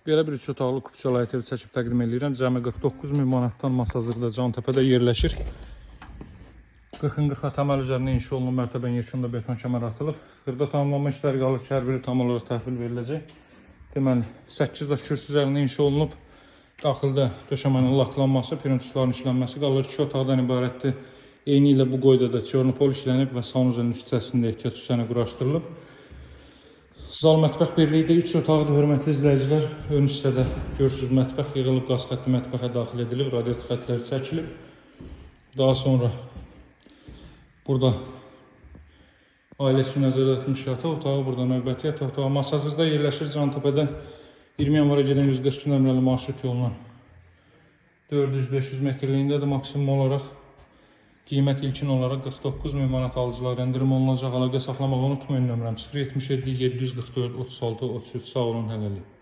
Belə bir 3 otaqlı kupçalı ev çəkib təqdim edirəm. Cəmi 49.000 manatdan masa hazırda Cantəpədə yerləşir. 40-40 təməl üzərində inşa olunub, mərtəbənin yekunda beton kəmər atılıb. Xırda tamamlanma işləri qalır ki, hər biri tam olaraq təhvil veriləcək. Deməli, 8 daş kürsü üzərində inşa olunub. Daxildə döşəmənin laklanması, pirintusların işlənməsi qalır. 2 otaqdan ibarətdir. Eyni ilə bu qoyda da çornopol işlənib və saunuzun üst hissəsində ehtiyac hissəni quraşdırılıb. Zal mətbəx birliyi 3 otaqdır, hörmətli izləyicilər. Ön hissədə görürsünüz, mətbəx yığılıb, qaz xətti mətbəxə daxil edilib, radiator xəttləri çəkilib. Daha sonra burada ailə üçün nəzərdə tutulmuş yataq otağı, burada növbəti yataq otağı. Masa hazırda yerləşir Cantəpədə 20 yanvara gedən 142 nömrəli marşrut yolundan 400-500 metrliyindədir maksimum olaraq. Qiymət ilkin olaraq 49.000 manat alıcılar endirim olunacaq. Əlaqə saxlamağı unutmayın, nömrəm 077 744 36 33. Sağ olun, hələlik.